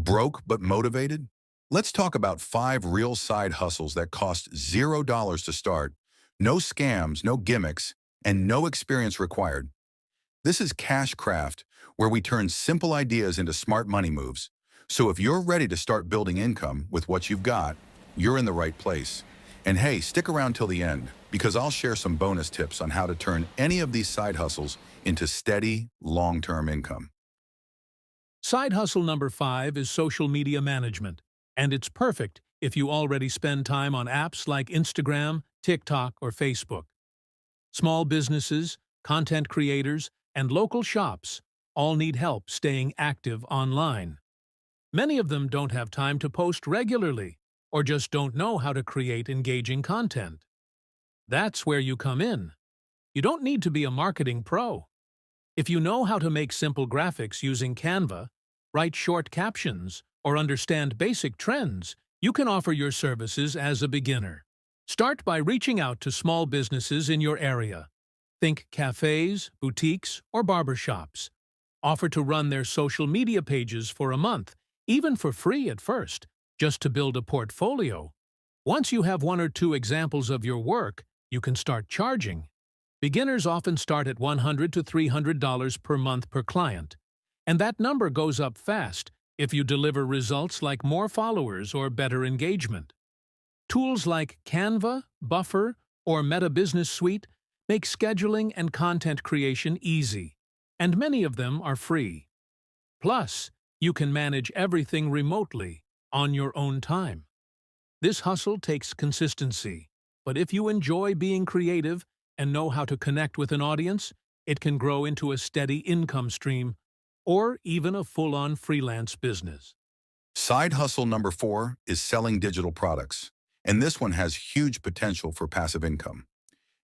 Broke but motivated? Let's talk about 5 real side hustles that cost $0 to start, no scams, no gimmicks, and no experience required. This is Cashcraft, where we turn simple ideas into smart money moves. So if you're ready to start building income with what you've got, you're in the right place. And hey, stick around till the end, because I'll share some bonus tips on how to turn any of these side hustles into steady, long-term income. Side hustle number 5 is social media management, and it's perfect if you already spend time on apps like Instagram, TikTok, or Facebook. Small businesses, content creators, and local shops all need help staying active online. Many of them don't have time to post regularly, or just don't know how to create engaging content. That's where you come in. You don't need to be a marketing pro. If you know how to make simple graphics using Canva, write short captions, or understand basic trends, you can offer your services as a beginner. Start by reaching out to small businesses in your area. Think cafes, boutiques, or barbershops. Offer to run their social media pages for a month, even for free at first, just to build a portfolio. Once you have 1 or 2 examples of your work, you can start charging. Beginners often start at $100 to $300 per month per client, and that number goes up fast if you deliver results like more followers or better engagement. Tools like Canva, Buffer, or Meta Business Suite make scheduling and content creation easy, and many of them are free. Plus, you can manage everything remotely, on your own time. This hustle takes consistency, but if you enjoy being creative and know how to connect with an audience, it can grow into a steady income stream or even a full-on freelance business. Side hustle number 4 is selling digital products, and this one has huge potential for passive income.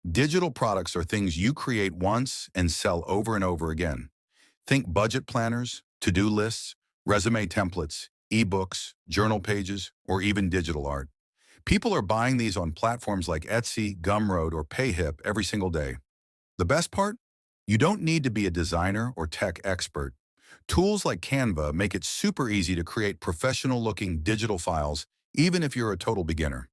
Digital products are things you create once and sell over and over again. Think budget planners, to-do lists, resume templates, ebooks, journal pages, or even digital art. People are buying these on platforms like Etsy, Gumroad, or Payhip every single day. The best part? You don't need to be a designer or tech expert. Tools like Canva make it super easy to create professional-looking digital files, even if you're a total beginner.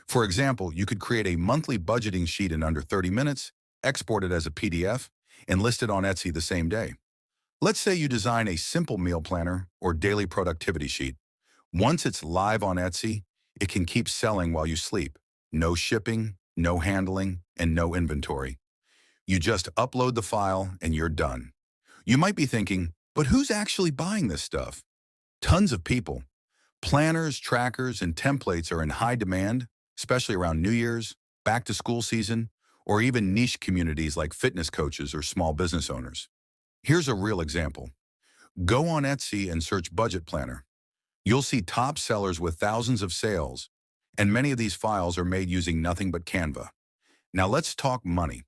For example, you could create a monthly budgeting sheet in under 30 minutes, export it as a PDF, and list it on Etsy the same day. Let's say you design a simple meal planner or daily productivity sheet. Once it's live on Etsy, it can keep selling while you sleep. No shipping, no handling, and no inventory. You just upload the file and you're done. You might be thinking, but who's actually buying this stuff? Tons of people. Planners, trackers, and templates are in high demand, especially around New Year's, back-to-school season, or even niche communities like fitness coaches or small business owners. Here's a real example. Go on Etsy and search budget planner. You'll see top sellers with thousands of sales, and many of these files are made using nothing but Canva. Now let's talk money.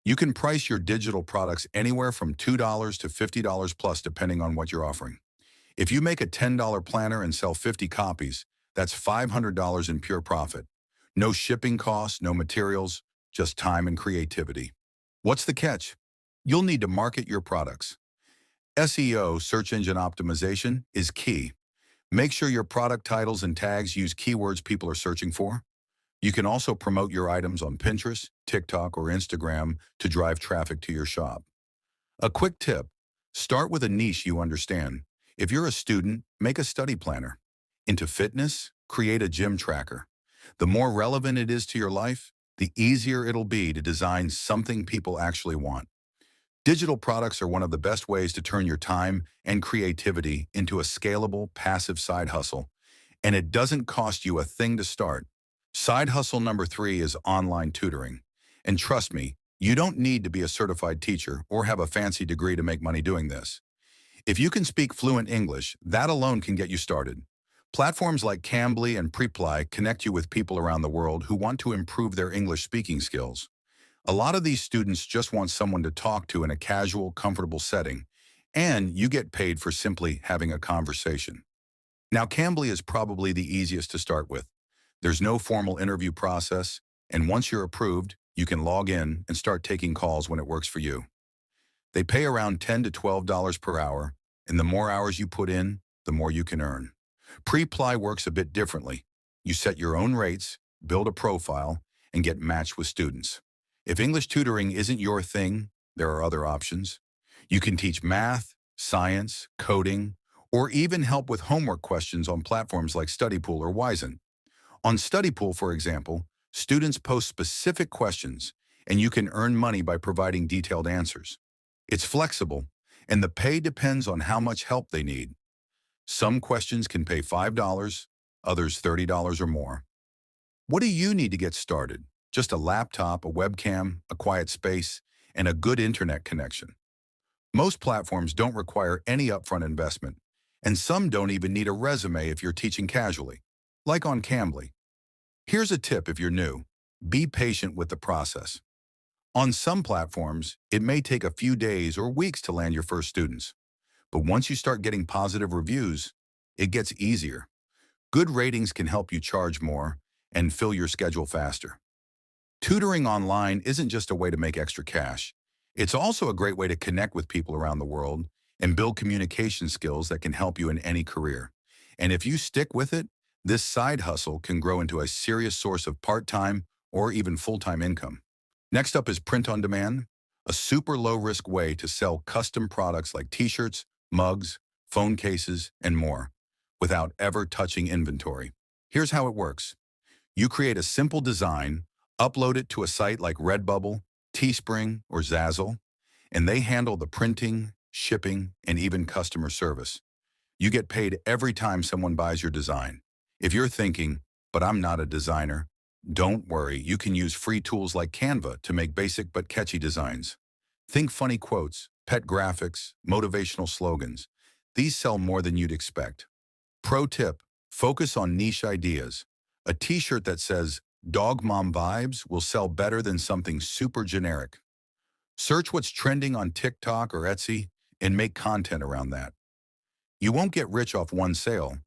You can price your digital products anywhere from $2 to $50 plus depending on what you're offering. If you make a $10 planner and sell 50 copies, that's $500 in pure profit. No shipping costs, no materials, just time and creativity. What's the catch? You'll need to market your products. SEO, search engine optimization, is key. Make sure your product titles and tags use keywords people are searching for. You can also promote your items on Pinterest, TikTok, or Instagram to drive traffic to your shop. A quick tip: start with a niche you understand. If you're a student, make a study planner. Into fitness, create a gym tracker. The more relevant it is to your life, the easier it'll be to design something people actually want. Digital products are one of the best ways to turn your time and creativity into a scalable, passive side hustle, and it doesn't cost you a thing to start. Side hustle number 3 is online tutoring. And trust me, you don't need to be a certified teacher or have a fancy degree to make money doing this. If you can speak fluent English, that alone can get you started. Platforms like Cambly and Preply connect you with people around the world who want to improve their English speaking skills. A lot of these students just want someone to talk to in a casual, comfortable setting, and you get paid for simply having a conversation. Now, Cambly is probably the easiest to start with. There's no formal interview process, and once you're approved, you can log in and start taking calls when it works for you. They pay around $10 to $12 per hour, and the more hours you put in, the more you can earn. Pre-Apply works a bit differently. You set your own rates, build a profile, and get matched with students. If English tutoring isn't your thing, there are other options. You can teach math, science, coding, or even help with homework questions on platforms like Studypool or Wyzen. On Studypool, for example, students post specific questions, and you can earn money by providing detailed answers. It's flexible, and the pay depends on how much help they need. Some questions can pay $5, others $30 or more. What do you need to get started? Just a laptop, a webcam, a quiet space, and a good internet connection. Most platforms don't require any upfront investment, and some don't even need a resume if you're teaching casually, like on Cambly. Here's a tip if you're new. Be patient with the process. On some platforms, it may take a few days or weeks to land your first students. But once you start getting positive reviews, it gets easier. Good ratings can help you charge more and fill your schedule faster. Tutoring online isn't just a way to make extra cash. It's also a great way to connect with people around the world and build communication skills that can help you in any career. And if you stick with it, this side hustle can grow into a serious source of part-time or even full-time income. Next up is print on demand, a super low-risk way to sell custom products like t-shirts, mugs, phone cases, and more, without ever touching inventory. Here's how it works. You create a simple design, upload it to a site like Redbubble, Teespring, or Zazzle, and they handle the printing, shipping, and even customer service. You get paid every time someone buys your design. If you're thinking, but I'm not a designer, don't worry, you can use free tools like Canva to make basic but catchy designs. Think funny quotes, pet graphics, motivational slogans. These sell more than you'd expect. Pro tip, focus on niche ideas. A t-shirt that says, Dog Mom Vibes will sell better than something super generic. Search what's trending on TikTok or Etsy and make content around that. You won't get rich off one sale.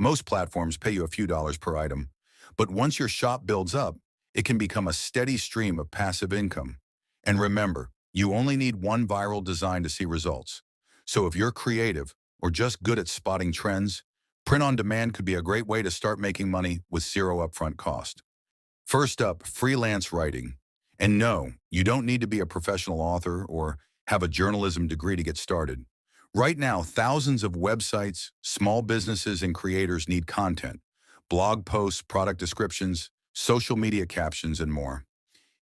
Most platforms pay you a few dollars per item, but once your shop builds up, it can become a steady stream of passive income. And remember, you only need one viral design to see results. So if you're creative or just good at spotting trends, print on demand could be a great way to start making money with zero upfront cost. First up, freelance writing. And no, you don't need to be a professional author or have a journalism degree to get started. Right now, thousands of websites, small businesses, and creators need content, blog posts, product descriptions, social media captions, and more.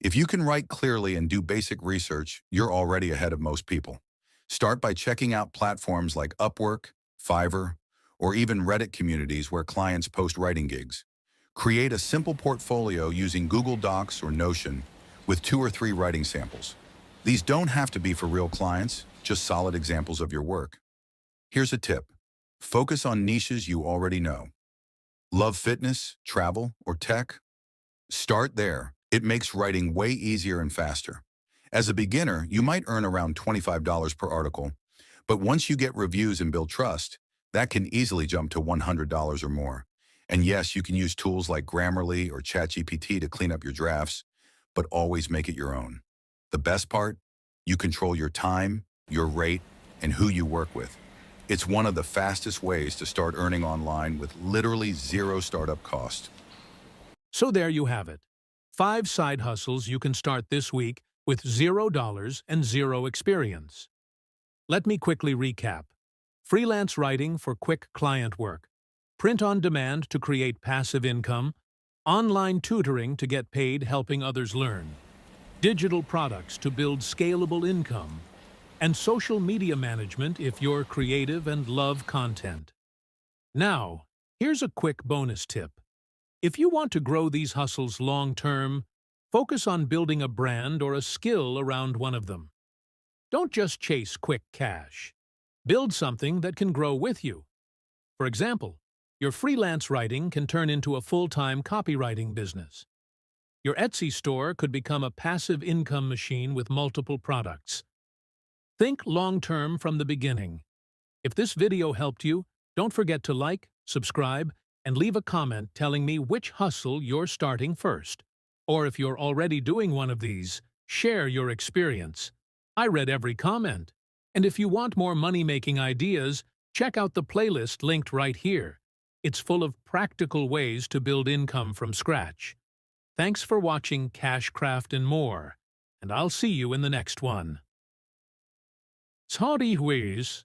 If you can write clearly and do basic research, you're already ahead of most people. Start by checking out platforms like Upwork, Fiverr, or even Reddit communities where clients post writing gigs. Create a simple portfolio using Google Docs or Notion with 2 or 3 writing samples. These don't have to be for real clients, just solid examples of your work. Here's a tip. Focus on niches you already know. Love fitness, travel, or tech? Start there. It makes writing way easier and faster. As a beginner, you might earn around $25 per article, but once you get reviews and build trust, that can easily jump to $100 or more. And yes, you can use tools like Grammarly or ChatGPT to clean up your drafts, but always make it your own. The best part? You control your time, your rate, and who you work with. It's one of the fastest ways to start earning online with literally zero startup cost. So there you have it. 5 side hustles you can start this week with $0 and zero experience. Let me quickly recap. Freelance writing for quick client work. Print on demand to create passive income. Online tutoring to get paid helping others learn. Digital products to build scalable income. And social media management if you're creative and love content. Now, here's a quick bonus tip. If you want to grow these hustles long-term, focus on building a brand or a skill around one of them. Don't just chase quick cash. Build something that can grow with you. For example, your freelance writing can turn into a full-time copywriting business. Your Etsy store could become a passive income machine with multiple products. Think long-term from the beginning. If this video helped you, don't forget to like, subscribe, and leave a comment telling me which hustle you're starting first. Or if you're already doing one of these, share your experience. I read every comment. And if you want more money-making ideas, Check out the playlist linked right here. It's full of practical ways to build income from scratch. Thanks for watching Cashcraft and more, and I'll see you in the next one. Sorry, Huiz.